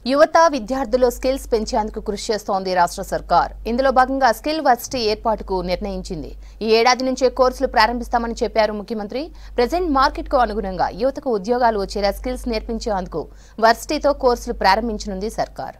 యువత విద్యార్థులు స్కిల్స్ పెంచేందుకు కృషి చేస్తోంది రాష్ట్ర సర్కార్. ఇందులో భాగంగా స్కిల్ వర్సిటీ ఏర్పాటుకు నిర్ణయించింది. ఈ ఏడాది నుంచే కోర్సులు ప్రారంభిస్తామని చెప్పారు ముఖ్యమంత్రి. ప్రెజెంట్ మార్కెట్ కు అనుగుణంగా యువతకు ఉద్యోగాలు వచ్చేలా స్కిల్స్ నేర్పించేందుకు వర్సిటీతో కోర్సులు ప్రారంభించనుంది సర్కార్.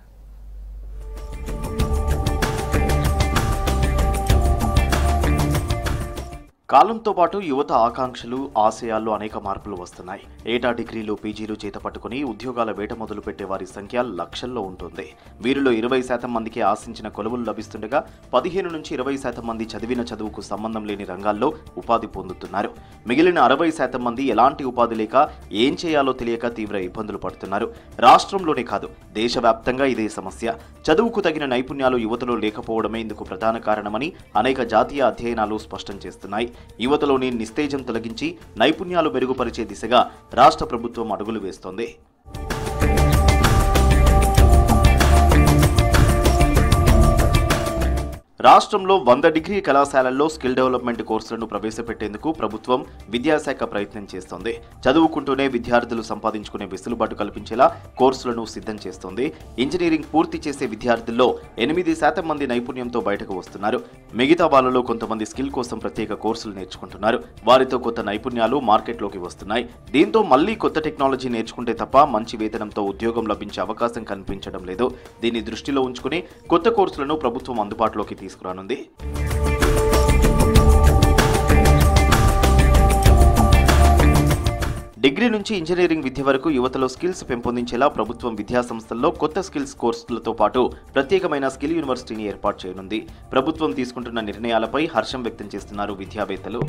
కాలంతో పాటు యువత ఆకాంక్షలు ఆశయాల్లో అనేక మార్పులు వస్తున్నాయి. ఏటా డిగ్రీలు పీజీలు చేతపట్టుకుని ఉద్యోగాల వేట మొదలు పెట్టే వారి సంఖ్య లక్షల్లో ఉంటుంది. వీరిలో 20% మందికి ఆశించిన కొలువులు లభిస్తుండగా 15 నుంచి 20% మంది చదివిన చదువుకు సంబంధం లేని రంగాల్లో ఉపాధి పొందుతున్నారు. మిగిలిన 60% మంది ఎలాంటి ఉపాధి లేక ఏం చేయాలో తెలియక తీవ్ర ఇబ్బందులు పడుతున్నారు. రాష్ట్రంలోనే కాదు, దేశవ్యాప్తంగా ఇదే సమస్య. చదువుకు తగిన నైపుణ్యాలు యువతలో లేకపోవడమే ఇందుకు ప్రధాన కారణమని అనేక జాతీయ అధ్యయనాలు స్పష్టం చేస్తున్నాయి. యువతలోని నిస్తేజం తొలగించి నైపుణ్యాలు మెరుగుపరిచే దిశగా రాష్ట్ర ప్రభుత్వం అడుగులు వేస్తోంది. రాష్ట్రంలో 100 డిగ్రీ కళాశాలల్లో స్కిల్ డెవలప్మెంట్ కోర్సులను ప్రవేశపెట్టేందుకు ప్రభుత్వం విద్యాశాఖ ప్రయత్నం చేస్తోంది. చదువుకుంటూనే విద్యార్థులు సంపాదించుకునే వెసులుబాటు కల్పించేలా కోర్సులను సిద్ధం చేస్తోంది. ఇంజనీరింగ్ పూర్తి చేసే విద్యార్థుల్లో 8% మంది నైపుణ్యంతో బయటకు వస్తున్నారు. మిగతా వాళ్ళలో కొంతమంది స్కిల్ కోసం ప్రత్యేక కోర్సులు నేర్చుకుంటున్నారు. వారితో కొత్త నైపుణ్యాలు మార్కెట్లోకి వస్తున్నాయి. దీంతో మళ్లీ కొత్త టెక్నాలజీ నేర్చుకుంటే తప్ప మంచి వేతనంతో ఉద్యోగం లభించే అవకాశం కనిపించడం లేదు. దీన్ని దృష్టిలో ఉంచుకుని కొత్త కోర్సులను ప్రభుత్వం అందుబాటులోకి తీసుకురానుంది. డిగ్రీ నుంచి ఇంజనీరింగ్ విద్య వరకు యువతలో స్కిల్స్ పెంపొందించేలా ప్రభుత్వం విద్యా సంస్థల్లో కొత్త స్కిల్స్ కోర్సులతో పాటు ప్రత్యేకమైన స్కిల్ యూనివర్సిటీని ఏర్పాటు చేయనుంది. ప్రభుత్వం తీసుకుంటున్న నిర్ణయాలపై హర్షం వ్యక్తం చేస్తున్నారు విద్యావేత్తలు.